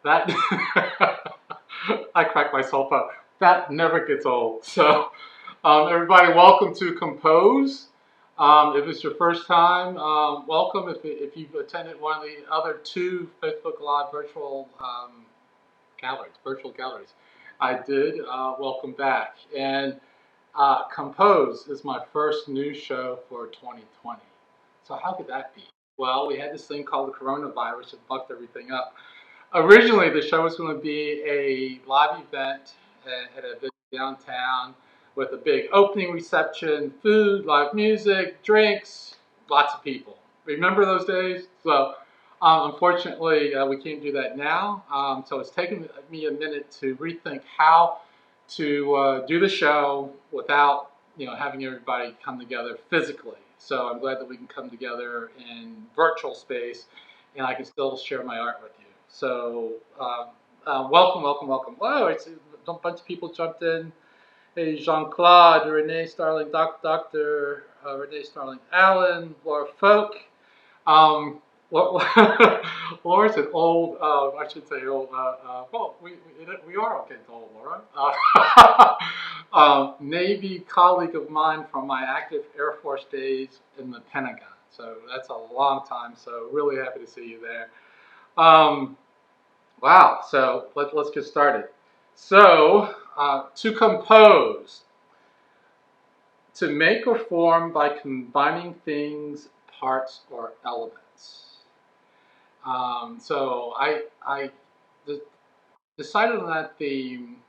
That I crack myself up. That never gets old. So, everybody, welcome to Compose. If it's your first time, welcome. If you've attended one of the other two Facebook Live virtual galleries, I did. Welcome back. And Compose is my first news show for 2020. So how could that be? Well, we had this thing called the coronavirus that fucked everything up. Originally, the show was going to be a live event at a big downtown with a big opening reception, food, live music, drinks, lots of people. Remember those days? So, unfortunately, we can't do that now. So it's taken me a minute to rethink how to do the show without having everybody come together physically. So I'm glad that we can come together in virtual space, and I can still share my art with you. So welcome, welcome, welcome. Whoa, it's a bunch of people jumped in. Hey, Jean-Claude, Renee Starling, Dr. Renee Starling Allen, Laura Folk. Um, Laura's an old, I should say old, well, we are all getting old, Laura. Navy colleague of mine from my active Air Force days in the Pentagon. So that's a long time, so really happy to see you there. Wow, so let's get started. So, to compose, to make or form by combining things, parts, or elements. So I decided on that theme,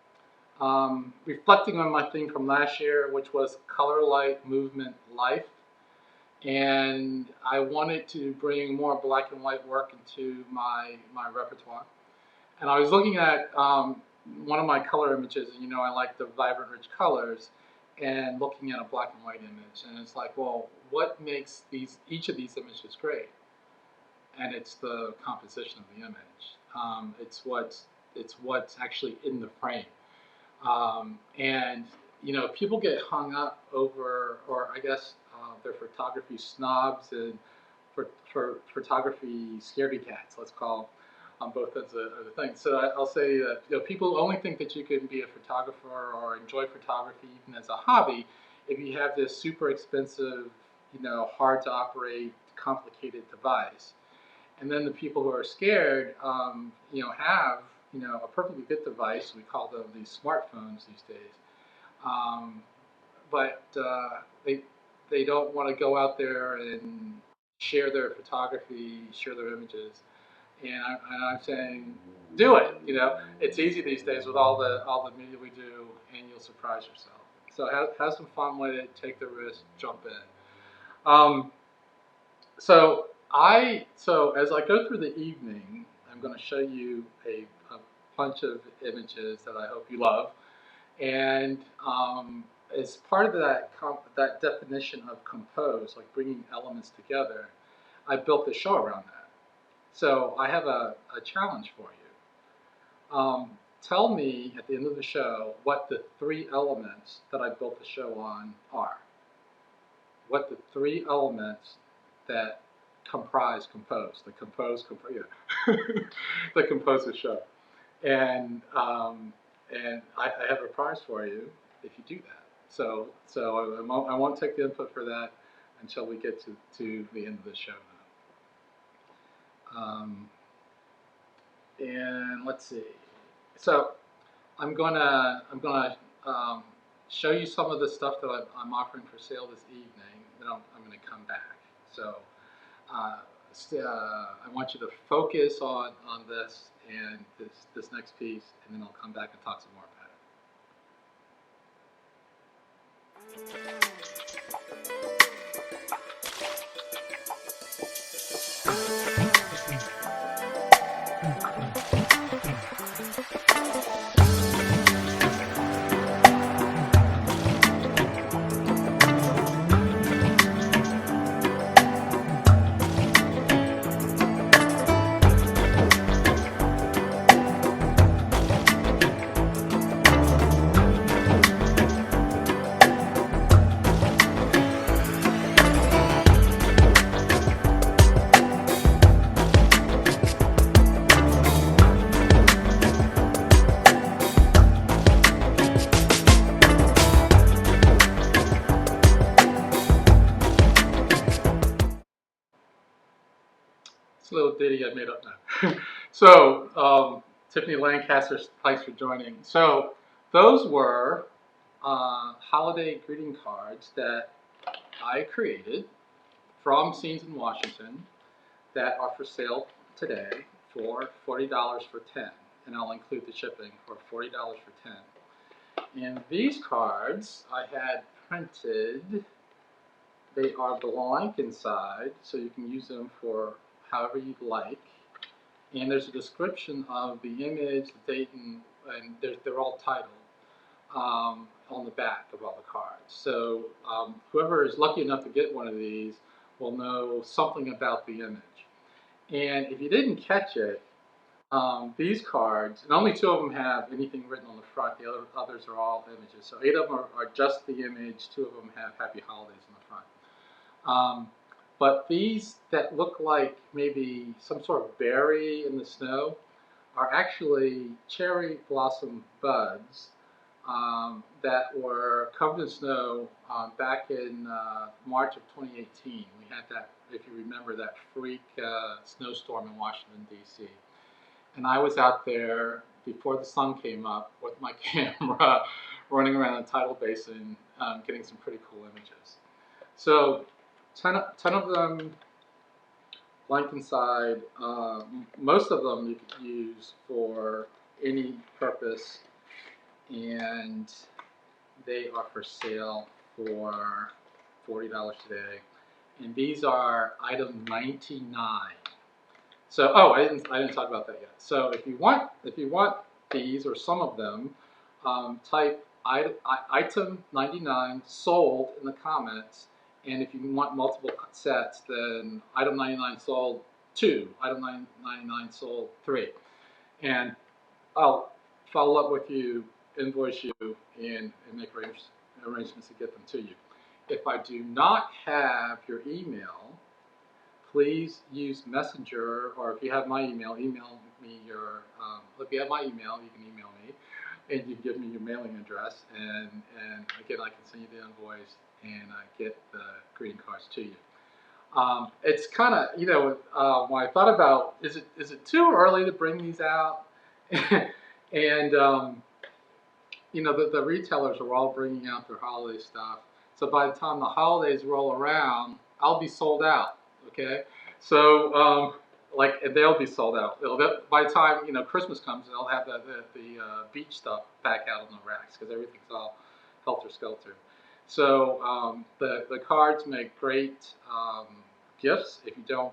reflecting on my theme from last year, which was color, light, movement, life. And I wanted to bring more black and white work into my repertoire. And I was looking at one of my color images, and I like the vibrant, rich colors, and looking at a black and white image, and it's like, well, what makes each of these images great? And it's the composition of the image. It's what's actually in the frame. And people get hung up over, or I guess they're photography snobs and for photography scaredy cats, let's call on both ends of the thing. So I'll say that people only think that you can be a photographer or enjoy photography even as a hobby if you have this super expensive, hard to operate, complicated device. And then the people who are scared, have a perfectly good device. We call them these smartphones these days, but they don't want to go out there and share their photography, share their images. And I'm saying, do it. It's easy these days with all the media we do, and you'll surprise yourself. So have some fun with it. Take the risk. Jump in. So as I go through the evening, I'm going to show you a bunch of images that I hope you love, and as part of that definition of compose, like bringing elements together, I built the show around that. So I have a challenge for you. Tell me at the end of the show what the three elements that I built the show on are. What the three elements that compose, the compose the show. And I have a prize for you if you do that. So I won't take the input for that until we get to the end of the show. And let's see. So I'm gonna show you some of the stuff that I'm offering for sale this evening. Then I'm gonna come back. So I want you to focus on this and this next piece, and then I'll come back and talk some more about it. a little ditty I made up now. So, Tiffany Lancaster, thanks for joining. So, those were holiday greeting cards that I created from Scenes in Washington that are for sale today for $40 for 10, and I'll include the shipping for $40 for 10. And these cards I had printed. They are blank inside, so you can use them for however you'd like. And there's a description of the image, the date, and they're all titled on the back of all the cards. So whoever is lucky enough to get one of these will know something about the image. And if you didn't catch it, these cards, and only 2 of them have anything written on the front. The others are all images. So 8 of them are just the image. 2 of them have Happy Holidays on the front. But these that look like maybe some sort of berry in the snow are actually cherry blossom buds that were covered in snow back in March of 2018. We had that, if you remember, that freak snowstorm in Washington, D.C. And I was out there before the sun came up with my camera running around the tidal basin getting some pretty cool images. So 10 of them blank inside. Most of them you could use for any purpose, and they are for sale for $40 today. And these are item 99. So, oh, I didn't talk about that yet. So if you want these or some of them, type item 99 sold in the comments. And if you want multiple sets, then item 99 sold 2, item 99 sold 3. And I'll follow up with you, invoice you, and make arrangements to get them to you. If I do not have your email, please use Messenger, or if you have my email, email me your, if you have my email, you can email me, and you can give me your mailing address, and again, I can send you the invoice, and get the greeting cards to you. It's kind of, when I thought about, is it too early to bring these out? And, the retailers are all bringing out their holiday stuff. So by the time the holidays roll around, I'll be sold out, okay? So, they'll be sold out. By the time, Christmas comes, they'll have the beach stuff back out on the racks because everything's all helter-skelter. So the cards make great gifts if you've gotten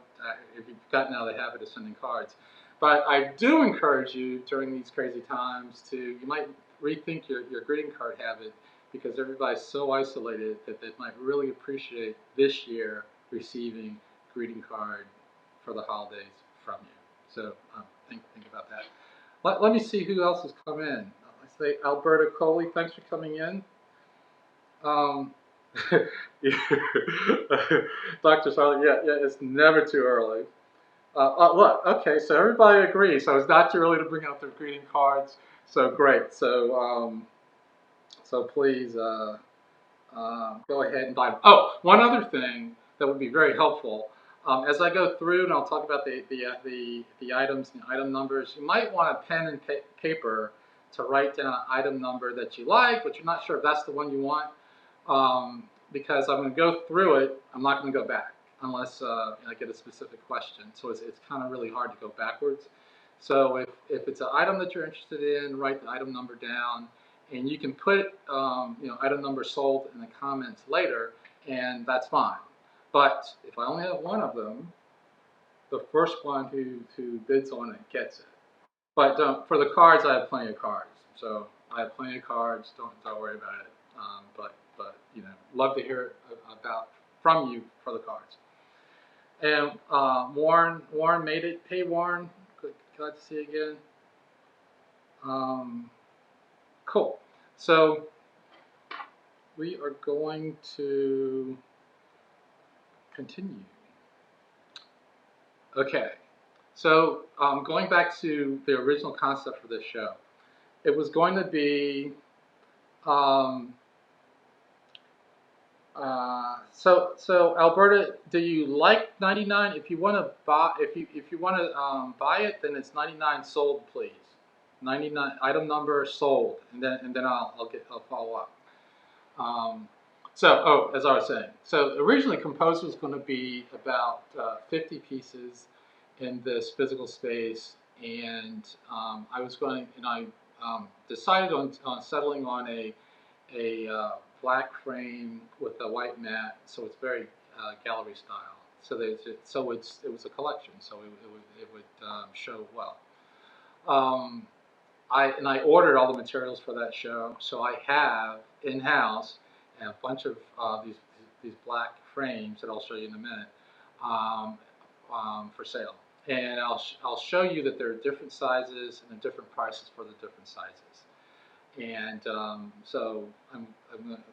out of the habit of sending cards. But I do encourage you during these crazy times you might rethink your greeting card habit, because everybody's so isolated that they might really appreciate this year receiving a greeting card for the holidays from you. So think about that. Let me see who else has come in. Let's say Alberta Coley, thanks for coming in. Dr. Charlotte, yeah, it's never too early. Look, okay, so everybody agrees. So it's not too early to bring out their greeting cards. So great. So please go ahead and buy them. Oh, one other thing that would be very helpful. As I go through, and I'll talk about the items and item numbers, you might want a pen and paper to write down an item number that you like, but you're not sure if that's the one you want. Because I'm going to go through it, I'm not going to go back unless I get a specific question. So it's kind of really hard to go backwards. So if it's an item that you're interested in, write the item number down, and you can put item number sold in the comments later, and that's fine. But if I only have one of them, the first one who bids on it gets it. But for the cards, I have plenty of cards. So I have plenty of cards. Don't worry about it. But love to hear from you for the cards. And Warren made it. Hey Warren, glad to see you again. Cool. So we are going to continue. Okay. So going back to the original concept for this show, it was going to be So Alberta, do you like 99? If you want to buy, if you want to buy it, then it's 99 sold, please. 99 item number sold, and then I'll follow up. Um, as I was saying, so originally Compose was going to be about 50 pieces in this physical space, and I decided on settling on a black frame with a white mat, so it's very gallery style. It was a collection, so it would show well. Um, I ordered all the materials for that show, so I have in house a bunch of these black frames that I'll show you in a minute um, for sale, and I'll show you that there are different sizes and different prices for the different sizes. And so I'm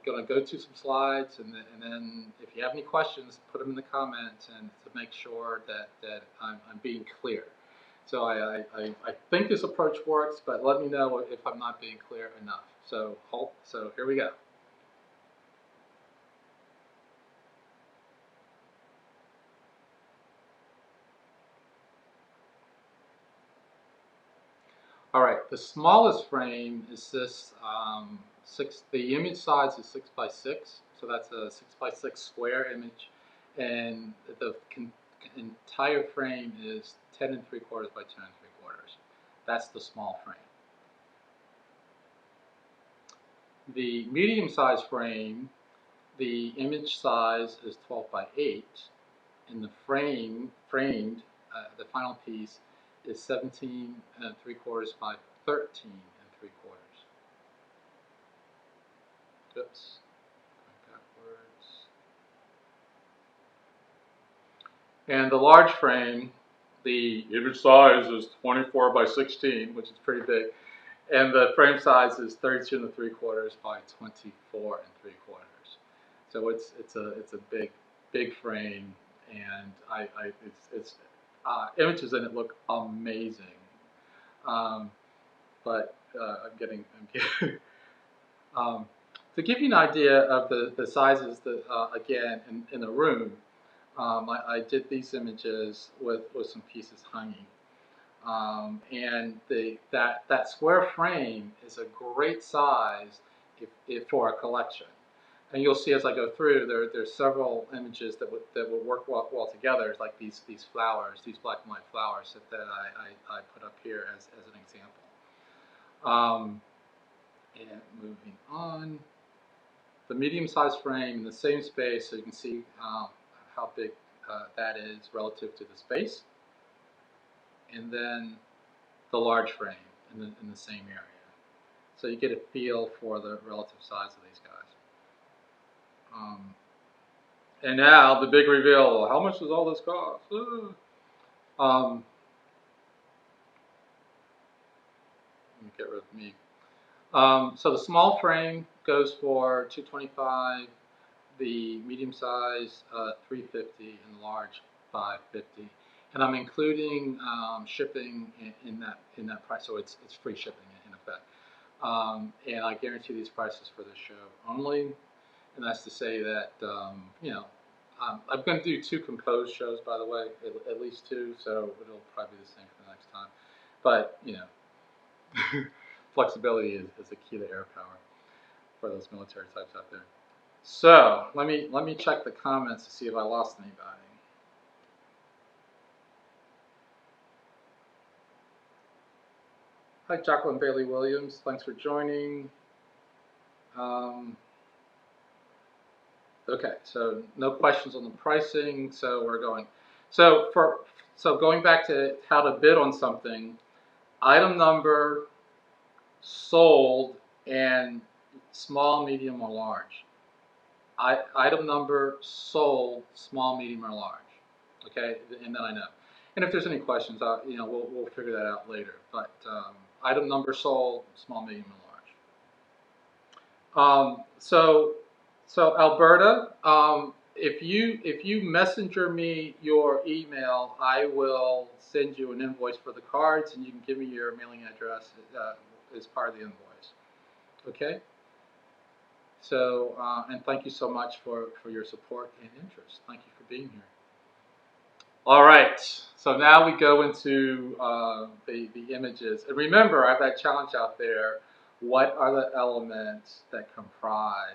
going to go to some slides, and then if you have any questions, put them in the comments, and to make sure that I'm being clear. So I think this approach works, but let me know if I'm not being clear enough. So here we go. All right, the smallest frame is this the image size is 6 by 6, so that's a 6 by 6 square image, and the entire frame is 10 3/4 by 10 3/4. That's the small frame. The medium size frame, the image size is 12 by 8, and the framed, the final piece is 17 3/4 by 13 3/4. Oops, going backwards. And the large frame, the image size is 24 by 16, which is pretty big, and the frame size is 32 3/4 by 24 3/4. So it's a big frame, and it's images in it look amazing. But I'm getting to give you an idea of the sizes that again in the room, I did these images with some pieces hanging. And that square frame is a great size if for a collection. And you'll see as I go through, there's several images that would work well together, like these flowers, these black and white flowers that I put up here as an example. And moving on, the medium-sized frame in the same space, so you can see how big that is relative to the space, and then the large frame in the same area. So you get a feel for the relative size of these guys. And now the big reveal, how much does all this cost? Let me get rid of me. So the small frame goes for $225, the medium size $350, and the large $550. And I'm including shipping in that price, so it's free shipping in effect. And I guarantee these prices for this show only, and that's to say that I'm going to do 2 composed shows, by the way, at least 2, so it'll probably be the same for the next time. But flexibility is the key to air power for those military types out there. So let me check the comments to see if I lost anybody. Hi, Jacqueline Bailey Williams. Thanks for joining. Okay, so no questions on the pricing, so we're going. So going back to how to bid on something, item number, sold, and small, medium, or large. Item number, sold, small, medium, or large. Okay, and then I know. And if there's any questions, we'll figure that out later. But item number, sold, small, medium, or large. So Alberta, if you messenger me your email, I will send you an invoice for the cards, and you can give me your mailing address as part of the invoice. Okay. So, and thank you so much for your support and interest. Thank you for being here. All right. So now we go into the images. And remember, I have that challenge out there. What are the elements that compose?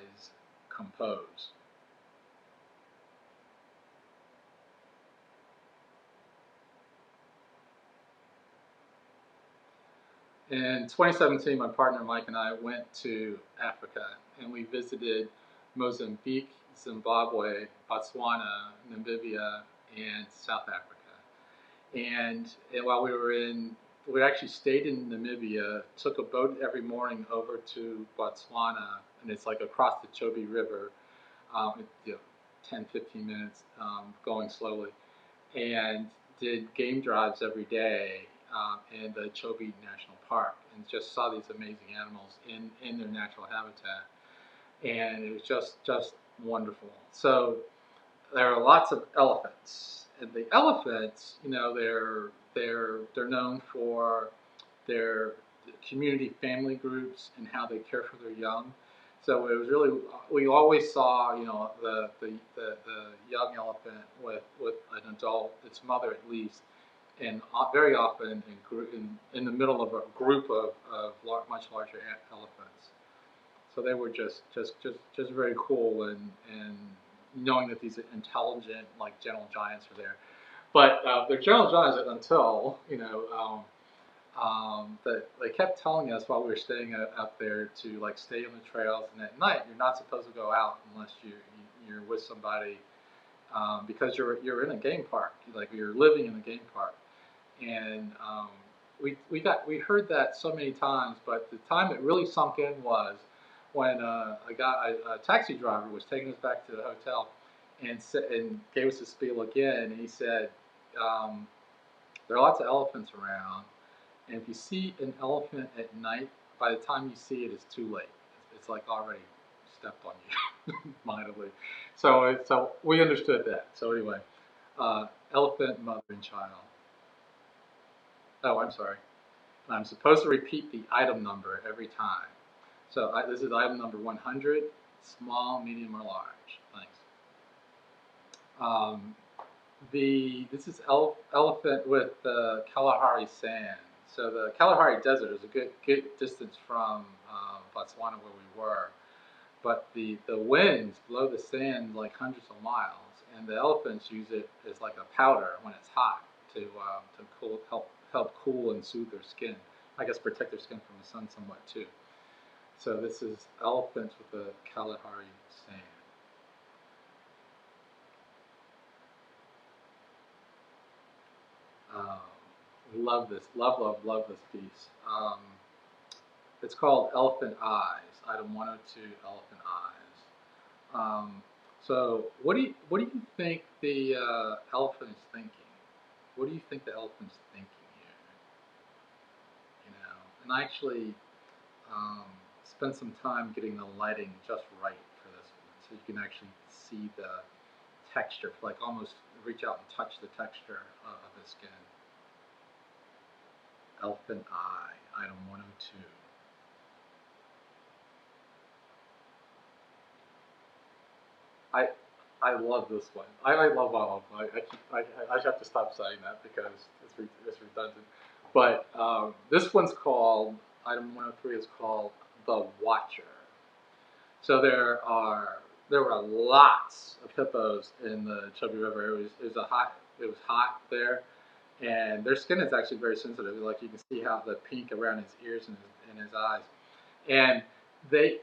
In 2017, my partner Mike and I went to Africa and we visited Mozambique, Zimbabwe, Botswana, Namibia, and South Africa. And while we actually stayed in Namibia, took a boat every morning over to Botswana, and it's like across the Chobe River, you know, 10, 15 minutes going slowly, and did game drives every day in the Chobe National Park, and just saw these amazing animals in their natural habitat, and it was just wonderful. So there are lots of elephants, and the elephants, you know, they're known for their community family groups and how they care for their young. So it was really, we always saw, you know, the young elephant with an adult, its mother at least, and very often in the middle of a group of much larger elephants. So they were just very cool, and knowing that these intelligent, like gentle giants are there. But they're gentle giants until, you know, that they kept telling us while we were staying out there to like stay on the trails, and at night you're not supposed to go out unless you're with somebody, because you're in a game park, like you're living in a game park. And we heard that so many times, but the time it really sunk in was when a taxi driver was taking us back to the hotel, and gave us a spiel again, and he said, um, there are lots of elephants around, and if you see an elephant at night, by the time you see it, it's too late. It's like already stepped on you mightily. So we understood that. So anyway, elephant, mother, and child. Oh, I'm sorry. I'm supposed to repeat the item number every time. So this is item number 100, small, medium, or large. Thanks. Um, this is elephant with the Kalahari sand. So the Kalahari Desert is a good distance from Botswana where we were, but the winds blow the sand like hundreds of miles, and the elephants use it as like a powder when it's hot to help cool and soothe their skin. I guess protect their skin from the sun somewhat too. So this is elephants with the Kalahari sand. Um, love this. Love this piece. It's called Elephant Eyes. Item 102, Elephant Eyes. So what do you think the elephant is thinking? What do you think the elephant's thinking here? You know, and I actually um, spent some time getting the lighting just right for this one, so you can actually see the texture, like almost reach out and touch the texture of the skin. Elephant eye, item 102. I I love this one. I love all of them. I have to stop saying that because it's redundant. But this one's called, item 103 is called The Watcher. So there were lots of hippos in the Chubby River. It was hot there, and their skin is actually very sensitive. Like you can see how the pink around his ears and his eyes, and they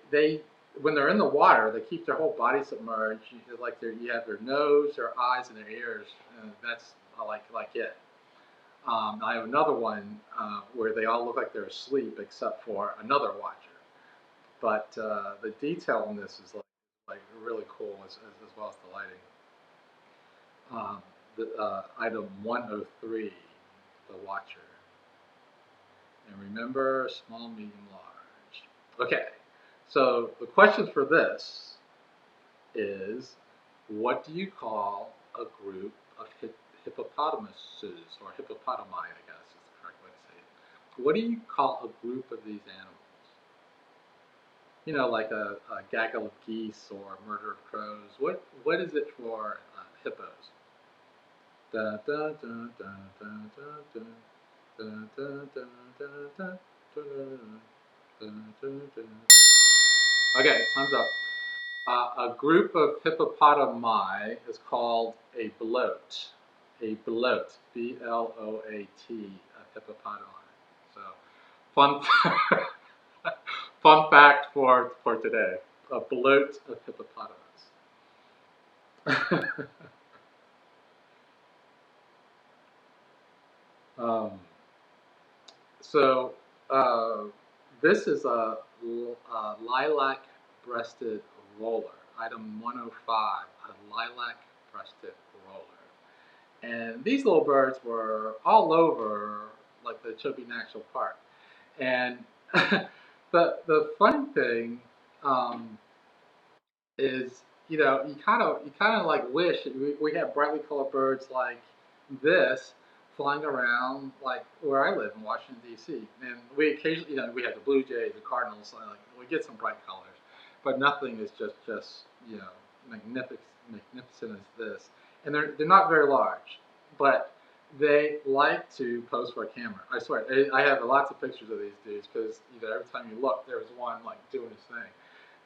when they're in the water, they keep their whole body submerged. You have their nose, their eyes, and their ears, and that's like it. I have another one where they all look like they're asleep except for another watcher. But the detail in this is like really cool as well as the lighting. Item 103, the watcher. And remember, small, medium, large. Okay, so the question for this is, what do you call a group of hippopotamuses, or hippopotami, I guess is the correct way to say it. What do you call a group of these animals? you know, like a gaggle of geese or a murder of crows. What is it for hippos? Da, da, da, da, da, da, da, da, da, da, da, da, da, da, da, da. Okay, time's up. A group of hippopotami is called a bloat. A bloat, B-L-O-A-T, a hippopotami. So, fun, fun fact for today: a bloat of hippopotamus. um, so, uh, this is a lilac-breasted roller. Item 105, a lilac-breasted roller. And these little birds were all over like the Chobe National Park. And the funny thing um, is, you kind of like wish we had brightly colored birds like this flying around like where I live in Washington D.C. And we occasionally, we have the blue jays, the cardinals, like we get some bright colors, but nothing is just magnificent as this. And they're not very large, but they like to pose for a camera. I swear, I have lots of pictures of these dudes because every time you look, there's one like doing his thing.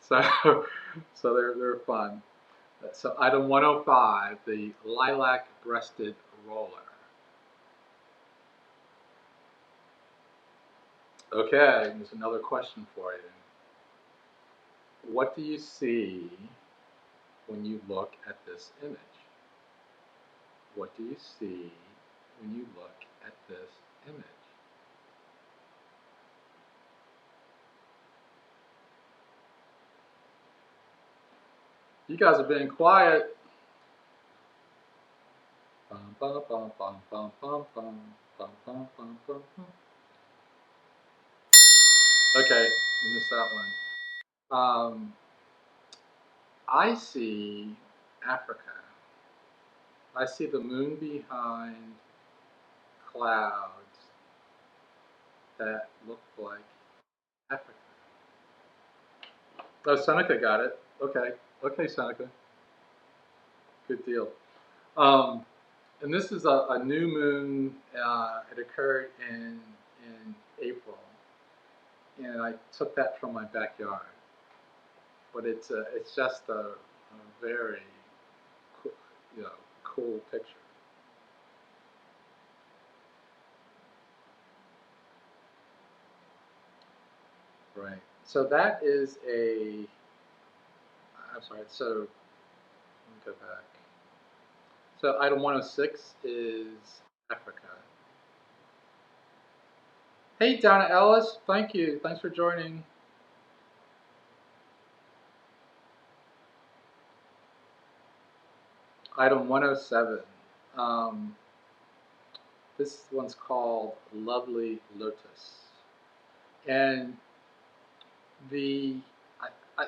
So, so they're fun. So item 105, the lilac-breasted roller. Okay, there's another question for you. What do you see when you look at this image? What do you see when you look at this image? You guys are being quiet. Bum, bum, bum, bum, bum, bum, bum, bum, bum, bum, bum, bum. Okay, we missed that one. I see Africa. I see the moon behind clouds that look like Africa. Oh, Seneca got it. Okay, okay, Seneca. Good deal. Um, and this is a new moon. It occurred in April, and I took that from my backyard. But it's just a very cool, you know cool picture. Right. So that is a. I'm sorry. So let me go back. So item 106 is Africa. Hey, Donna Ellis, thank you. Thanks for joining. Item 107. Um, this one's called Lovely Lotus. And the I, I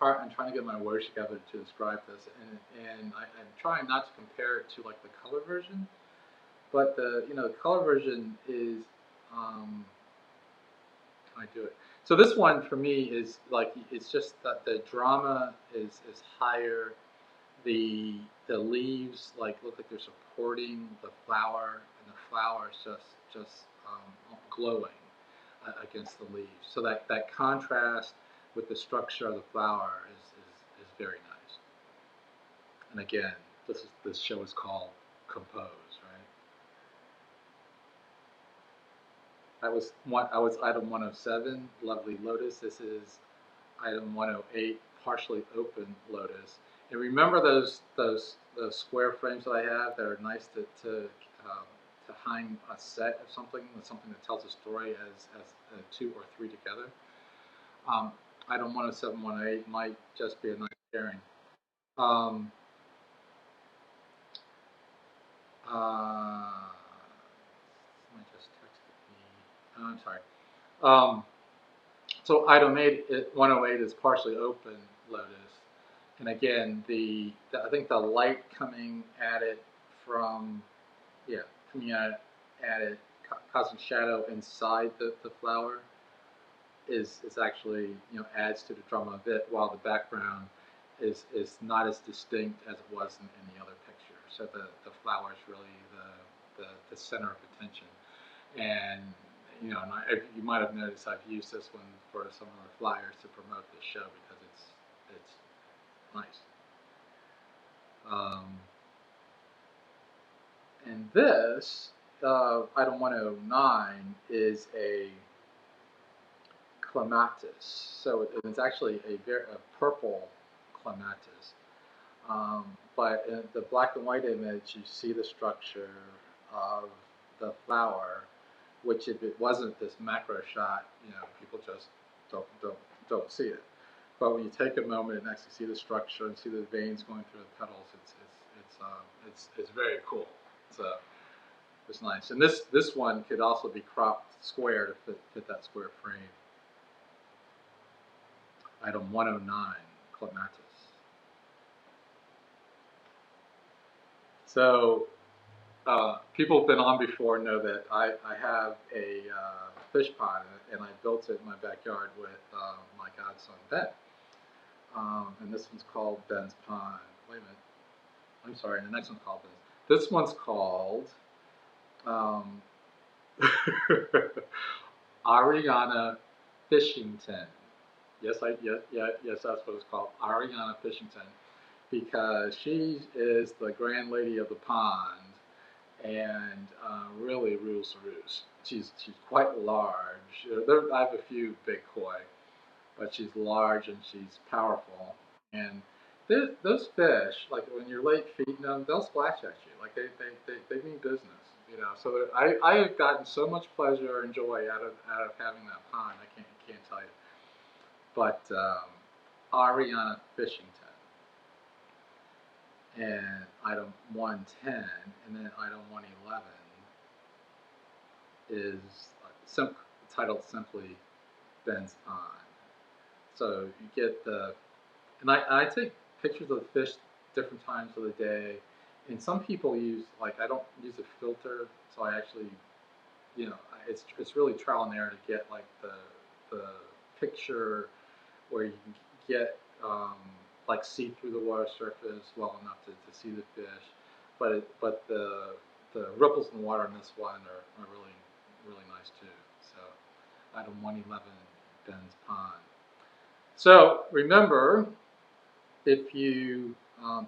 I'm trying to get my words together to describe this, and I'm trying not to compare it to like the color version, but the color version is um, I do it. So this one for me is like it's just that the drama is higher. The leaves like look like they're supporting the flower, and the flower is just glowing against the leaves. So that contrast with the structure of the flower is very nice. And again, this show is called Compose, right? I was item 107, Lovely Lotus. This is item 108, partially open lotus. And remember those square frames that I have that are nice to hang a set of something, something that tells a story as two or three together. Um, item 107, 108 might just be a nice pairing. Um, Someone just texted me. Oh, I'm sorry. Um, so item 108 is partially open lotus. And again, I think the light coming at it from, coming at it, causing shadow inside the flower. is actually, adds to the drama a bit, while the background is not as distinct as it was in the other picture. So the flower is really the center of attention. And you might have noticed I've used this one for some of the flyers to promote this show because it's nice. And this item 109 is a clematis. So it's actually a purple clematis. But in the black and white image, you see the structure of the flower, which if it wasn't this macro shot, people just don't see it. But when you take a moment and actually see the structure and see the veins going through the petals, it's very cool. So it's nice. And this one could also be cropped square to fit that square frame. Item 109, clematis. So people who've been on before know that I have a fish pond, and I built it in my backyard with my godson Ben. And this one's called Ben's Pond. Wait a minute. I'm sorry, the next one's called Ben's. This one's called Ariana Fishington. Yes, that's what it's called, Ariana Fishington, because she is the grand lady of the pond and really rules the roost. She's quite large. I have a few big koi, but she's large and she's powerful. And those fish, like when you're late feeding them, they'll splash at you. Like they mean business. So I have gotten so much pleasure and joy out of having that pond. I can't tell you. But Ariana Fishington, and item 110, and then item 111 is titled simply Ben's Pond. So you get and I take pictures of the fish different times of the day, and some people use, I don't use a filter, so I actually, it's really trial and error to get the picture where you can get see through the water surface well enough to see the fish, but the ripples in the water in this one are really nice too. So item 111, Ben's Pond. So remember, if you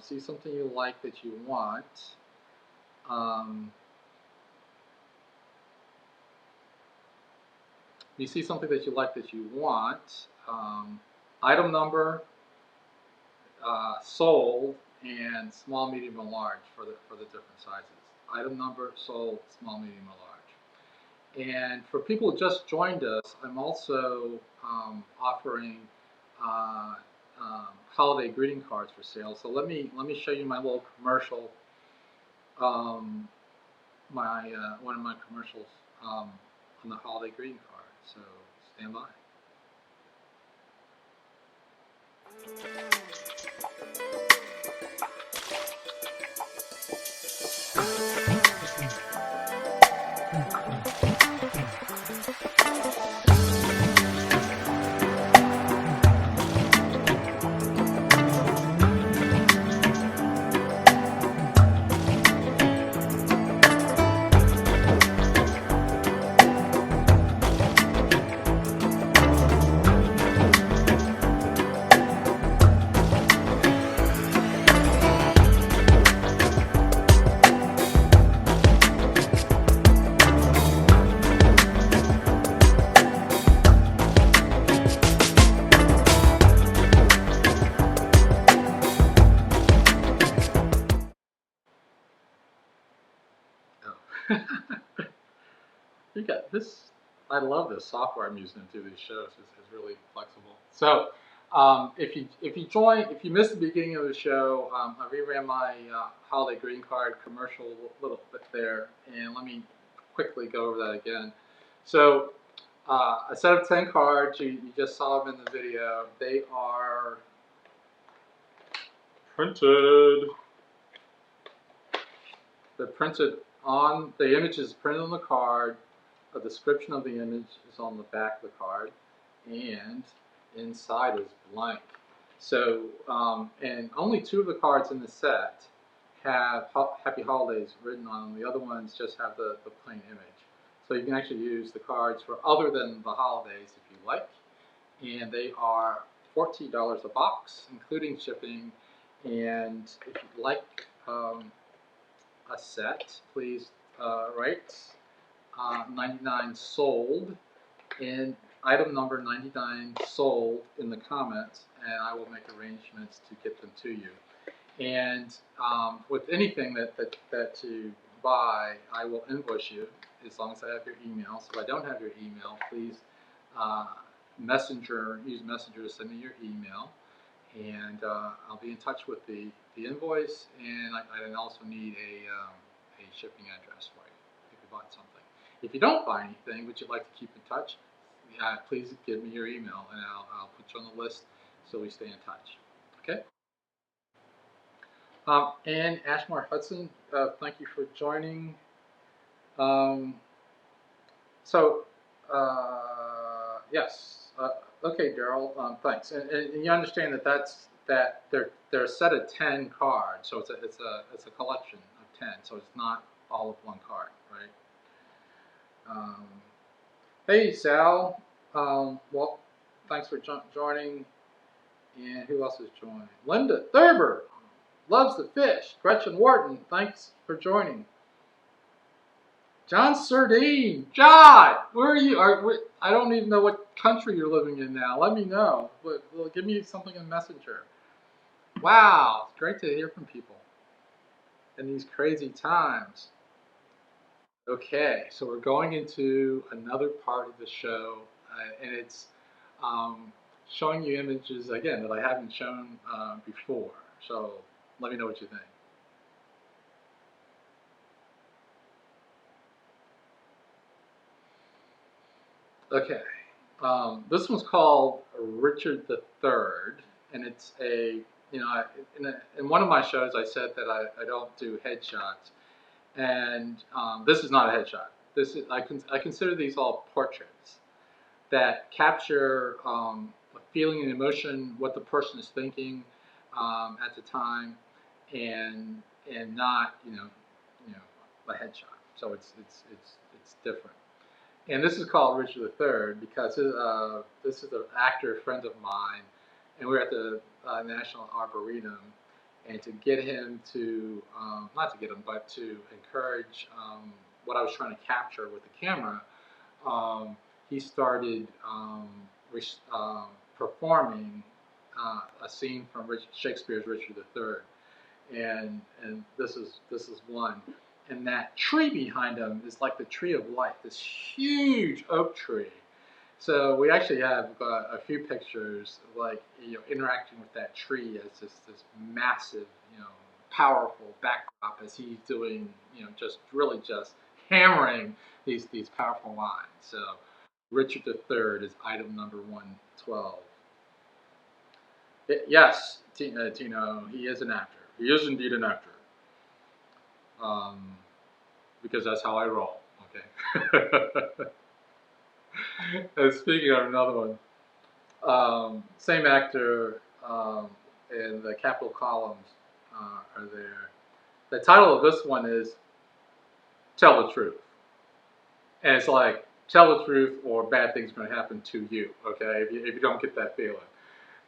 see something you like that you want, item number, sold, and small, medium, and large for the different sizes. Item number, sold, small, medium, or large. And for people who just joined us, I'm also offering holiday greeting cards for sale. So let me show you my little commercial, one of my commercials on the holiday greeting card. So stand by. You got this. I love this software I'm using to do these shows. It's really flexible. So if you missed the beginning of the show, I reran my holiday greeting card commercial a little bit there, and let me quickly go over that again. So a set of 10 cards. You just saw them in the video. They are printed. They're printed on the image is printed on the card. A description of the image is on the back of the card. and inside is blank. So, and only 2 of the cards in the set have Happy Holidays written on them. The other ones just have the plain image. So you can actually use the cards for other than the holidays if you like. And they are $14 a box, including shipping. And if you'd like a set, please write 99 sold and item number 99 sold in the comments, and I will make arrangements to get them to you. And with anything that you buy, I will invoice you as long as I have your email. So if I don't have your email, please use Messenger to send me your email, and I'll be in touch with the invoice, and I also need a shipping address for you if you bought something. If you don't buy anything, but you'd like to keep in touch, please give me your email, and I'll put you on the list so we stay in touch. Okay? And Ashmore Hudson, thank you for joining. Um, so, yes. Okay, Daryl. Thanks. And you understand that they're a set of 10 cards, so it's a collection of 10. So it's not all of one card, right? Hey, Sal. Well, thanks for joining. And who else is joining? Linda Thurber loves the fish. Gretchen Wharton, thanks for joining. John Sardine. John, where are you? I don't even know what country you're living in now. Let me know. Give me something in Messenger. Wow, it's great to hear from people in these crazy times. Okay, so we're going into another part of the show, and it's um, showing you images again that I haven't shown before. So let me know what you think. Okay, this one's called Richard the Third, and it's in one of my shows I said that I don't do headshots, and this is not a headshot. I consider these all portraits that capture a feeling and emotion, what the person is thinking at the time, and not a headshot. So it's different. And this is called Richard III because this is an actor friend of mine, and we are at the National Arboretum, and to get him to not to get him, but to encourage what I was trying to capture with the camera, he started performing a scene from Shakespeare's Richard III, and this is one. And that tree behind him is like the tree of life, this huge oak tree. So we actually have a few pictures, like interacting with that tree as this massive, powerful backdrop as he's doing, just hammering these powerful lines. So Richard III is item number 112. Yes, Tino, he is an actor. He is indeed an actor. Um, because that's how I roll. Okay. And speaking of another one, same actor, and the capital columns are there. The title of this one is "Tell the Truth," and it's like tell the truth or bad things are going to happen to you. Okay, if you don't get that feeling.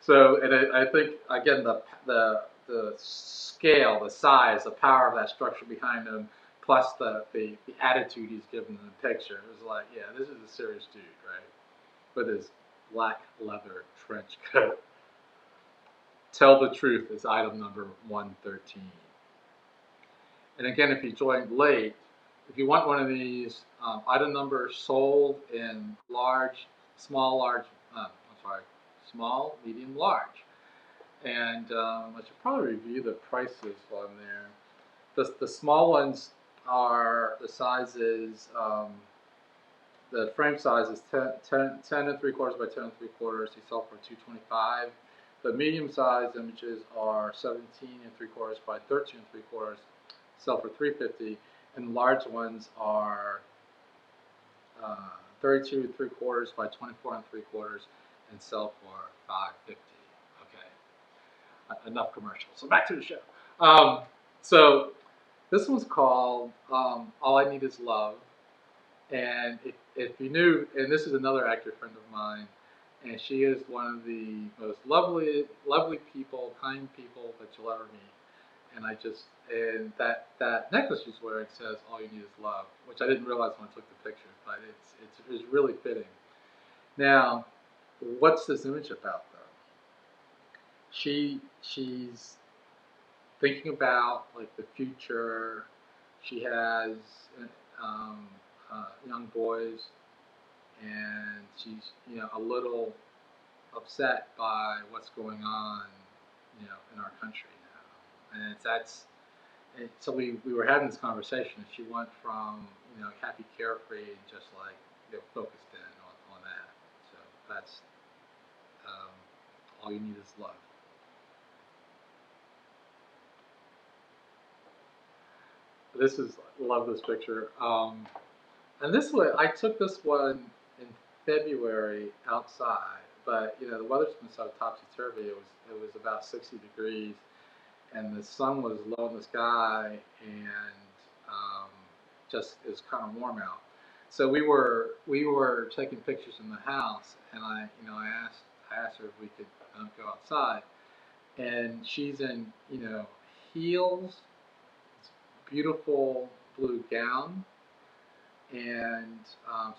So, and I think again the scale, the size, the power of that structure behind him, plus the attitude he's given in the picture, it was like, yeah, this is a serious dude, right? With his black leather trench coat. Tell the Truth is item number 113. And again, if you joined late, if you want one of these, item number sold in large, small, large, small, medium, large. And I should probably review the prices while I'm there. The small ones are the sizes, the frame size is 10 and 3 quarters by 10 and 3 quarters. They sell for $225. The medium size images are 17 and 3 quarters by 13 and 3 quarters, sell for $350. And large ones are 32 and 3 quarters by 24 and 3 quarters, and sell for $5.50. Okay, enough commercials. So back to the show. So this one's called "All I Need Is Love," and if you knew, and this is another actor friend of mine, and she is one of the most lovely people, kind people that you'll ever meet. And and that necklace she's wearing says "All you need is love," which I didn't realize when I took the picture, but it's really fitting. Now, what's this image about though? She's thinking about like the future. She has um, young boys, and she's a little upset by what's going on in our country now, and so we were having this conversation, and she went from happy carefree and just like focused in on that. So that's um, all you need is love. This is love this picture. And this one, I took this one in February outside, but the weather's been so topsy turvy. It was about 60 degrees, and the sun was low in the sky, and um, just it was kind of warm out. So we were taking pictures in the house, and I asked her if we could go outside, and she's in heels, beautiful blue gown, and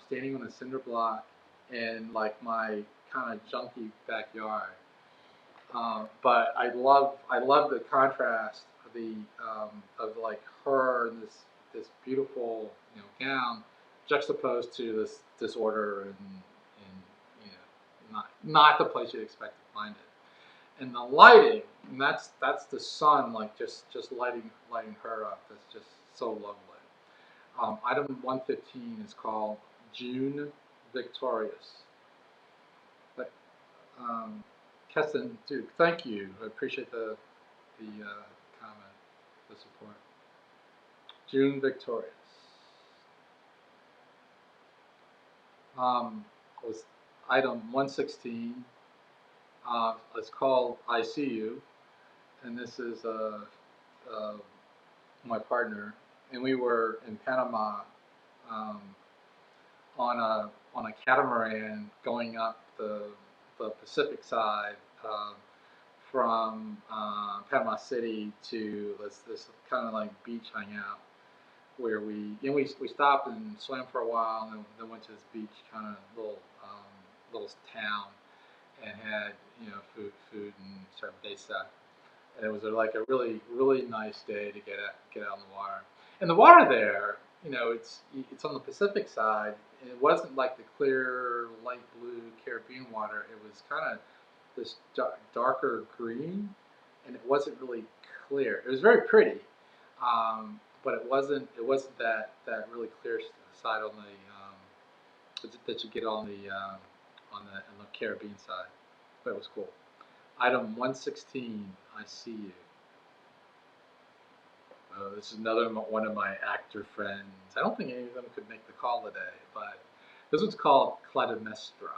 standing on a cinder block in like my kind of junky backyard. But I love the contrast of the of like her in this beautiful gown juxtaposed to this disorder and not the place you'd expect to find it. And the lighting, and that's the sun like just lighting her up. That's just so lovely. Item 115 is called June Victorious. But, Keston Duke, thank you. I appreciate the comment, the support. June Victorious. Was item 116. It's called I See You, and this is uh, my partner, and we were in Panama um, on a catamaran going up the Pacific side from Panama City to this kind of like beach hangout where we stopped and swam for a while, and then went to this beach kind of little town, and had food and cerveza. And it was like a really nice day to get out in the water. And the water there, it's on the Pacific side. And it wasn't like the clear light blue Caribbean water. It was kind of this darker green, and it wasn't really clear. It was very pretty, but it wasn't that really clear side on that you get on the Caribbean side. But it was cool. Item 116. I see you. This is another one of my actor friends. I don't think any of them could make the call today, but this one's called Clytemnestra,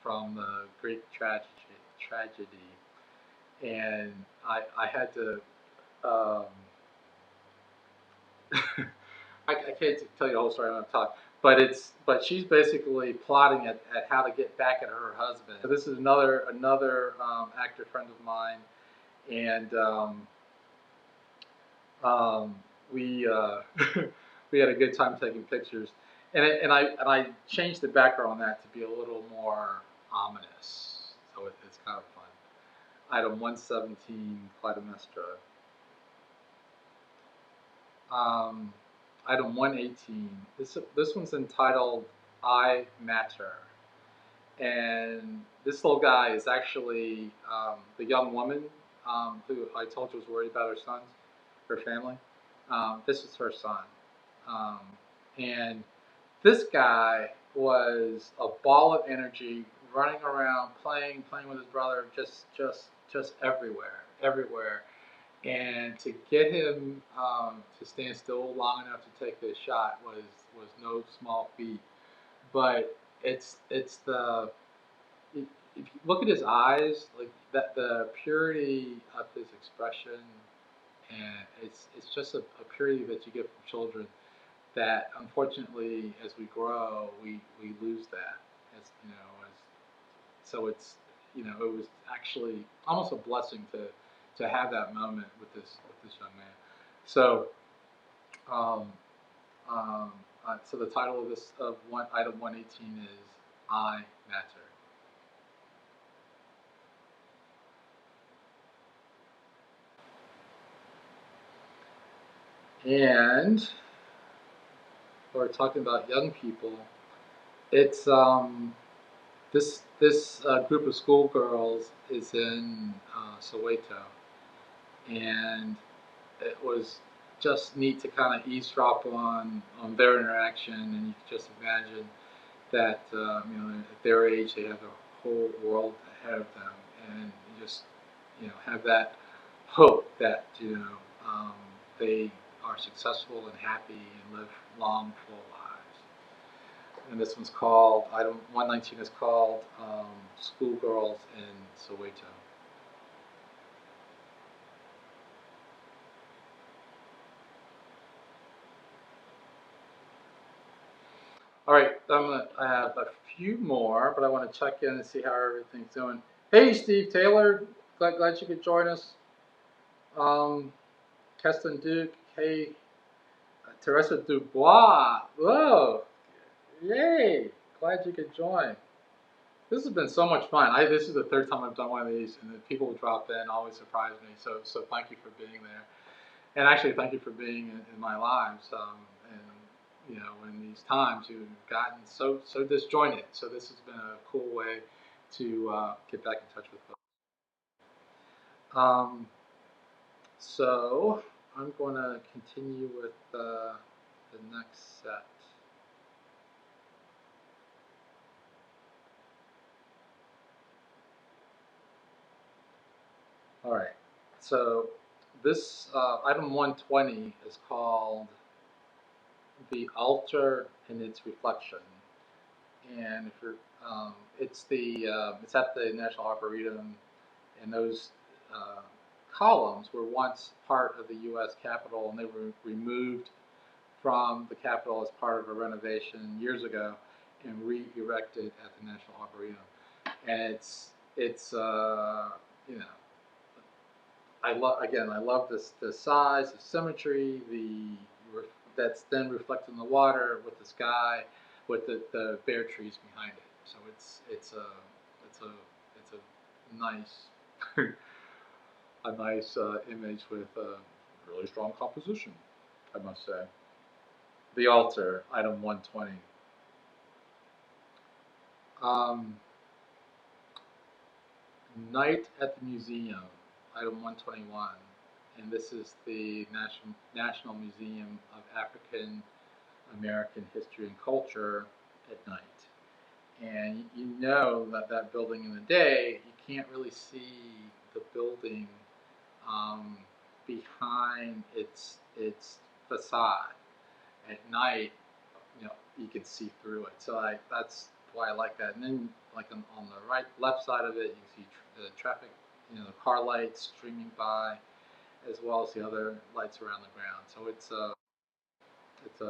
from the Greek tragedy. And I had to, um, I can't tell you the whole story. I'm not talking, but she's basically plotting at how to get back at her husband. So this is another actor friend of mine, and Um, we we had a good time taking pictures, and I changed the background on that to be a little more ominous, so it's kind of fun. Item 117, Clytemnestra. Um, Item 118. This one's entitled "I Matter," and this little guy is actually the young woman who I told you was worried about her family. This is her son. Um, and this guy was a ball of energy, running around, playing with his brother, just everywhere. And to get him to stand still long enough to take this shot was no small feat. But it's the if you look at his eyes, like that, the purity of his expression, and it's just a purity that you get from children that unfortunately as we grow we lose that, as you know, as so it's, you know, it was actually almost a blessing to have that moment with this young man. So um, um, so the title of this of one item 118 is I Matter. And we're talking about young people. It's this group of schoolgirls is in Soweto, and it was just neat to kind of eavesdrop on their interaction, and you can just imagine that you know, at their age they have the whole world ahead of them, and you just, you know, have that hope that, you know, they are successful and happy and live long full lives. And this one's called item 119 is called Schoolgirls in Soweto. All right, I have a few more, but I want to check in and see how everything's doing. Hey, Steve Taylor, glad you could join us. Um, Keston Duke, hey, Teresa Dubois, whoa, yay, glad you could join. This has been so much fun. This is the third time I've done one of these, and the people who drop in always surprise me. So thank you for being there, and actually thank you for being in my lives. And you know, in these times you've gotten so disjointed. So this has been a cool way to get back in touch with folks. Um, so I'm going to continue with the next set. All right. So this item 120 is called the altar and its reflection. And if you're, it's at the National Arboretum, and those uh, columns were once part of the U.S. Capitol, and they were removed from the Capitol as part of a renovation years ago, and re-erected at the National Arboretum. And it's you know, I love this the size, the symmetry, that's then reflected in the water with the sky, with the bare trees behind it. So it's a it's a nice a nice image with really strong composition, I must say. The altar, item 120. Um, Night at the Museum, item 121. And this is the National Museum of African American History and Culture at night. And you know that that building in the day, you can't really see the building um, behind its facade. At night, you know, you can see through it. So that's why I like that. And then, like on the left side of it, you can see the traffic, you know, the car lights streaming by, as well as the other lights around the ground. So it's a it's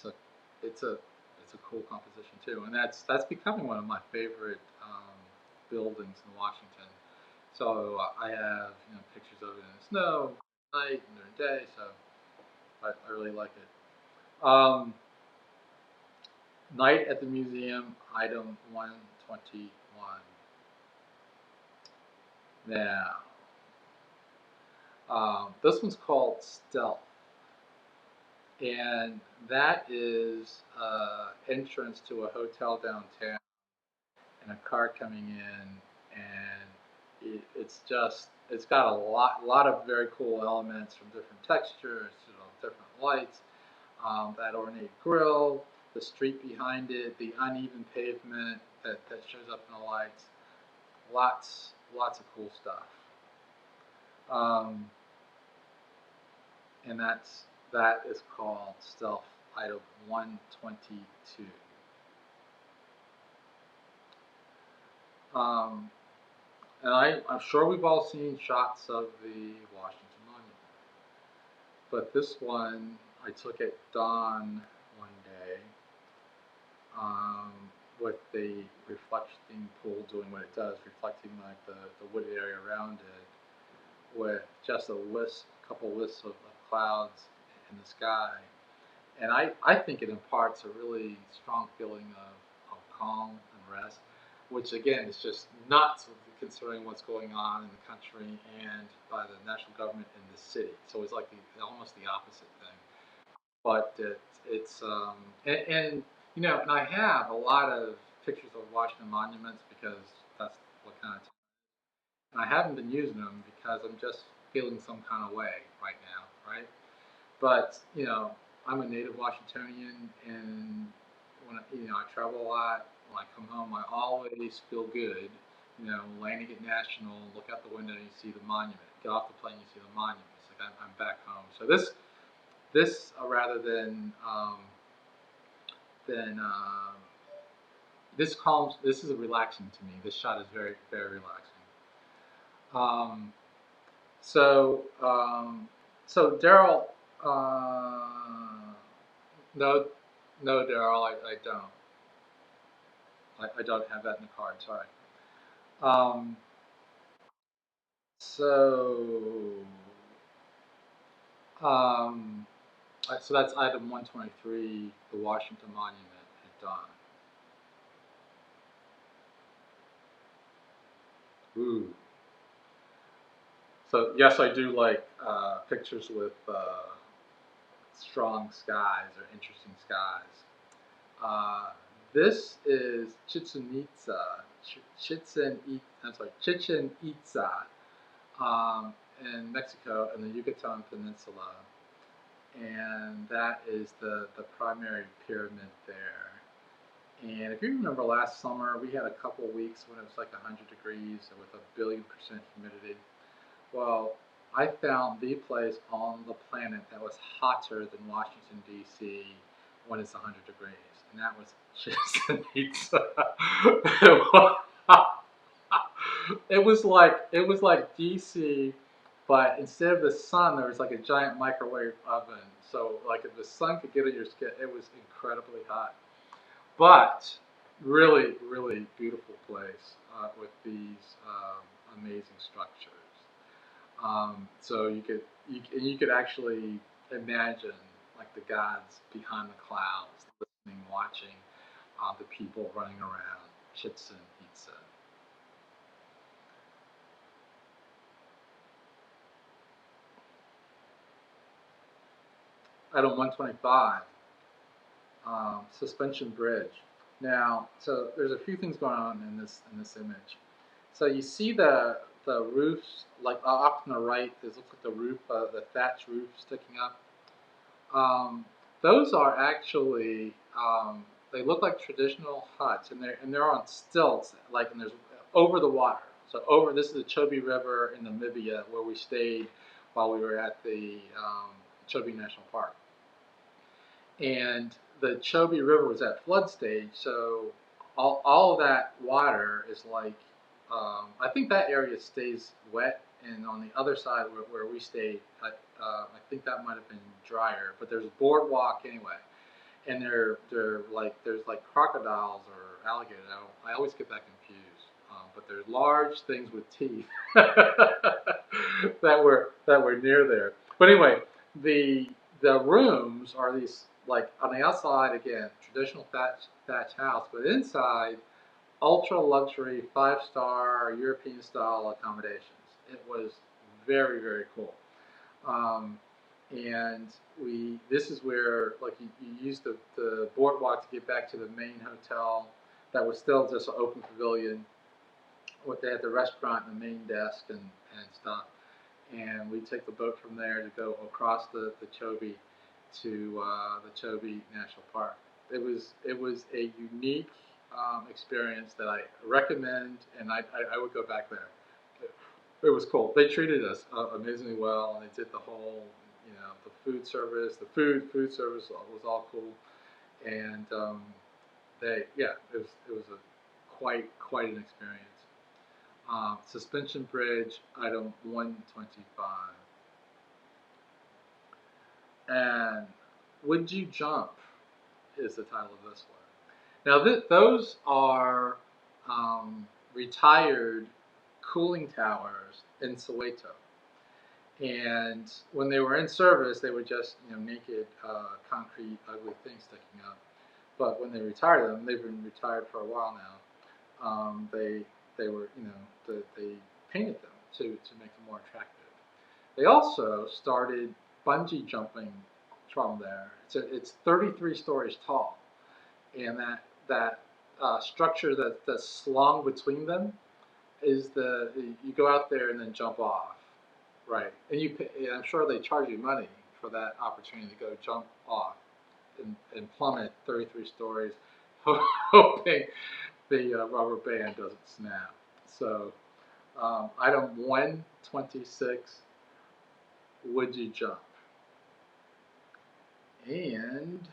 a it's a it's a cool composition too, and that's becoming one of my favorite buildings in Washington. So I have, you know, pictures of it in the snow, night and during day. So I really like it. Night at the Museum, item 121. Now, this one's called Stealth, and that is entrance to a hotel downtown, and a car coming in, and it's got a lot of very cool elements from different textures, you know, different lights, that ornate grill, the street behind it, the uneven pavement that shows up in the lights. Lots of cool stuff. Um, and that is called Stealth Item 122. Um, and I'm sure we've all seen shots of the Washington Monument, but this one I took at dawn one day, um, with the reflecting pool doing what it does, reflecting like the wooded area around it, with just a couple wisps of clouds in the sky. And I think it imparts a really strong feeling of calm and rest, which again is just nuts considering what's going on in the country and by the national government in the city. So it's like almost the opposite thing. But and you know, and I have a lot of pictures of Washington monuments because that's what kind of and I haven't been using them because I'm just feeling some kind of way right now, right? But you know, I'm a native Washingtonian, and I travel a lot. When I come home, I always feel good. You know, landing at National, look out the window, and you see the monument. Get off the plane, you see the monument. It's like I'm back home. So this rather than this calms. This is relaxing to me. This shot is very very relaxing. Um, so um, so Daryl, no, no, Daryl, I don't. I don't have that in the card. Sorry. Um, so um, so that's item 123, the Washington Monument at dawn. Ooh. So yes, I do like pictures with strong skies or interesting skies. Uh, this is Chichen Itza. Chichen Itza, in Mexico in the Yucatan Peninsula, and that is the primary pyramid there. And if you remember last summer, we had a couple of weeks when it was like 100 degrees with a billion% humidity. Well, I found the place on the planet that was hotter than Washington D.C. when it's 100 degrees, and that was Chichen Itza. It was like DC, but instead of the sun, there was like a giant microwave oven. So like if the sun could get in your skin, it was incredibly hot. But really, really beautiful place with these amazing structures. So you could actually imagine like the gods behind the clouds, listening, watching the people running around Chichen Itza. Item 125, suspension bridge. Now, so there's a few things going on in this image. So you see the roofs, like off on the right, there's looks like the roof, the thatch roof sticking up. Um, those are actually they look like traditional huts, and they're on stilts, like and there's over the water. So over this is the Chobe River in Namibia where we stayed while we were at the Chobe National Park, and the Chobe River was at flood stage, so all of that water is like I think that area stays wet, and on the other side where we stayed, I think that might have been drier. But there's a boardwalk anyway, and they're like there's like crocodiles or alligators. I always get that confused. But there's large things with teeth that were near there. But anyway, the rooms are these like on the outside again traditional thatch house, but inside ultra luxury 5-star European style accommodations. It was very very cool. Um, and we this is where like you use the boardwalk to get back to the main hotel that was still just an open pavilion. What they had the restaurant and the main desk and stuff. And we take the boat from there to go across the Chobe to the Chobe National Park. It was a unique experience that I recommend, and I would go back there. It was cool. They treated us amazingly well, and they did the whole, the food service. The food service was all cool, and yeah, it was a quite an experience. Suspension bridge, item 125. And Would You Jump is the title of this one. Now, those are retired cooling towers in Soweto. And when they were in service, they were just naked concrete, ugly things sticking up. But when they retired them, they've been retired for a while now. They were they painted them to make them more attractive. They also started bungee jumping from there. It's 33 stories tall, and that structure that's slung between them is you go out there and then jump off, right? And I'm sure they charge you money for that opportunity to go jump off and plummet 33 stories, hoping the rubber band doesn't snap. So item 126, would you jump? And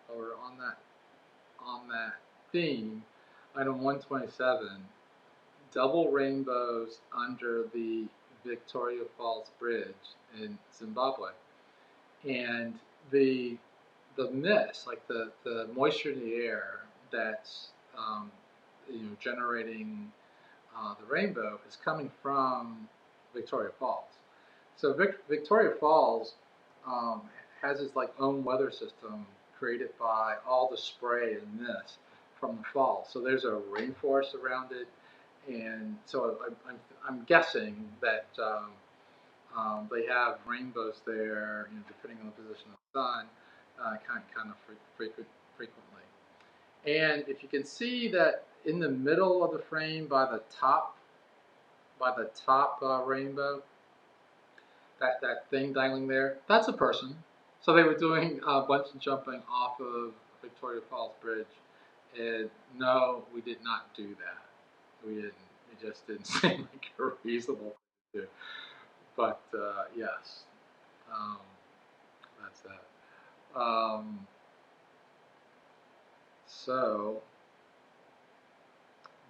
or on that theme, item 127, double rainbows under the Victoria Falls Bridge in Zimbabwe. And the mist, like the moisture in the air that's generating the rainbow, is coming from Victoria Falls. So Victoria Falls um, has its like own weather system created by all the spray and mist from the falls. So there's a rainforest around it, and so I'm guessing that they have rainbows there, depending on the position of the sun, kind of frequently. And if you can see that in the middle of the frame by the top rainbow, that thing dangling there, that's a person. So they were doing bungee jumping off of Victoria Falls Bridge, and no, we did not do that. We didn't. It just didn't seem like a reasonable thing to do. But yes, um, that's that. So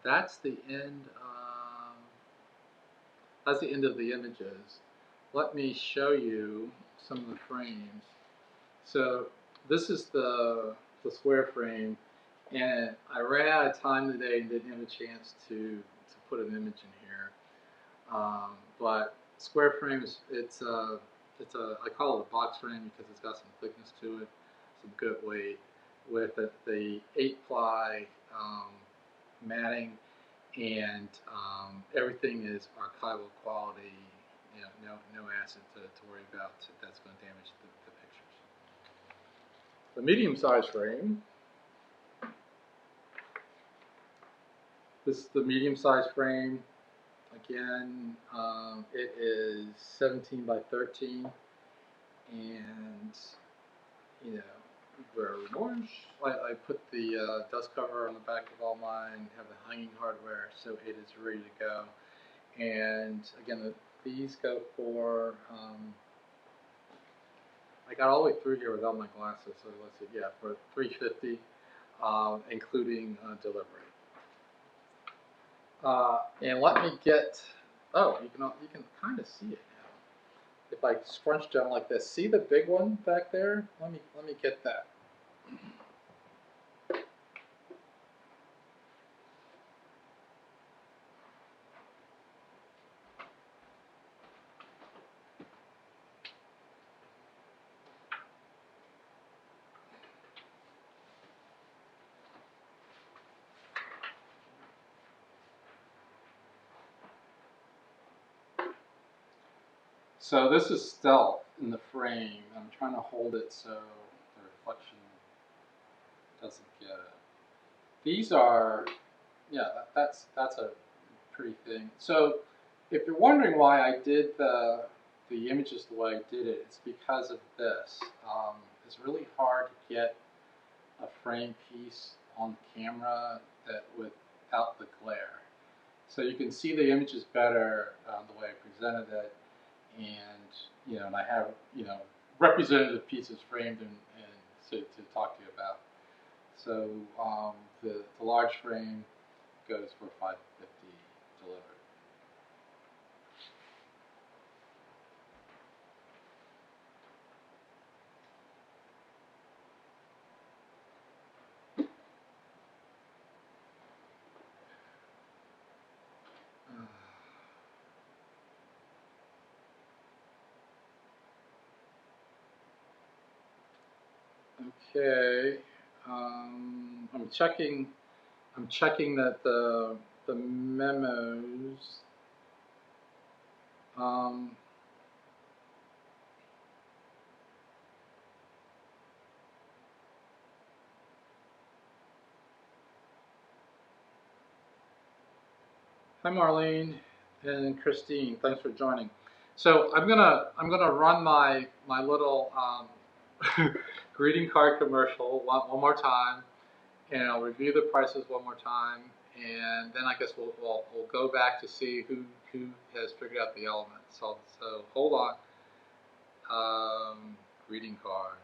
that's the end. That's the end of the images. Let me show you some of the frames. So this is the square frame, and I ran out of time today and didn't have a chance to put an image in here. But square frame is I call it a box frame because it's got some thickness to it, some good weight, with the 8-ply matting, and everything is archival quality. No acid to worry about that's going to damage the pictures. The medium-sized frame. This is the medium-sized frame. Again, it is 17 by 13, and very orange. I put the dust cover on the back of all mine, have the hanging hardware, so it is ready to go. And again, these go for, I got all the way through here without my glasses, so let's see, yeah, for $350, including delivery. And let me get, oh, you can kind of see it now. If I scrunch down like this, see the big one back there? Let me get that. So this is stealth in the frame. I'm trying to hold it so the reflection doesn't get it. These are, yeah, that's a pretty thing. So if you're wondering why I did the images the way I did it, it's because of this. It's really hard to get a frame piece on camera without the glare. So you can see the images better the way I presented it, and and I have representative pieces framed and to talk to you about. So the large frame goes for $550. Okay. I'm checking. I'm checking that the memos. Um, Hi Marlene and Christine. Thanks for joining. So I'm gonna run my little greeting card commercial one more time, and I'll review the prices one more time, and then I guess we'll go back to see who has figured out the elements. So hold on. Greeting cards.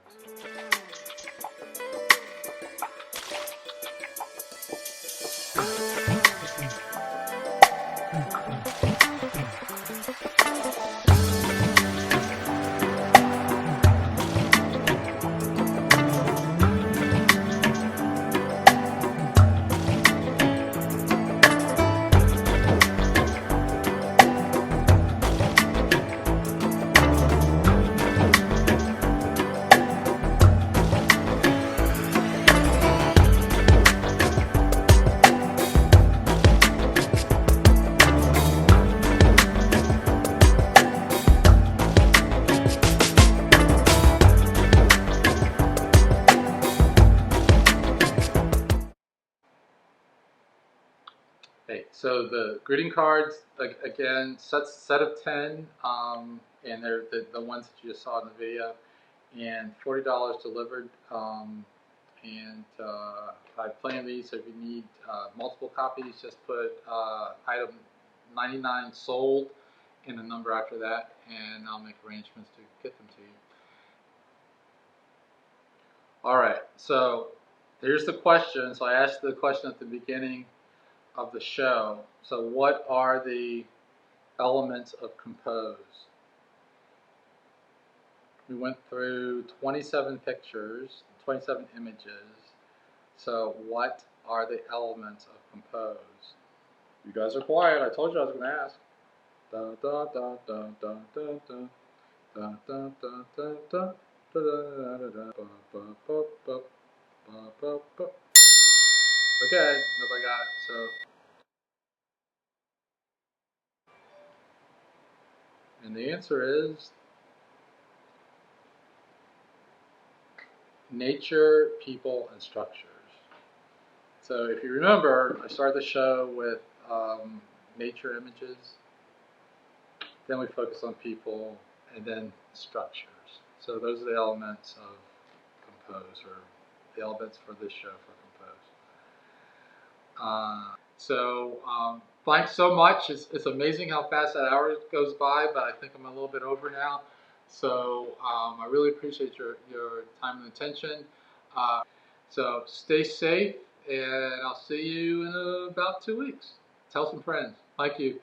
Okay, so the greeting cards again, set of 10, and they're the ones that you just saw in the video, and $40 delivered. And I plan these. So if you need multiple copies, just put item 99 sold and a number after that, and I'll make arrangements to get them to you. All right, so here's the question. So I asked the question at the beginning of the show. So what are the elements of compose? We went through 27 pictures, 27 images. So what are the elements of compose? You guys are quiet. I told you I was going to ask. Da da da da da da da da da da da da. Okay, nobody got it. So, and the answer is nature, people, and structures. So if you remember, I started the show with nature images, then we focus on people, and then structures. So those are the elements of compose, or the elements for this show for compose. Thanks so much. It's amazing how fast that hour goes by, but I think I'm a little bit over now. So I really appreciate your time and attention. So stay safe, and I'll see you in about 2 weeks. Tell some friends. Thank you.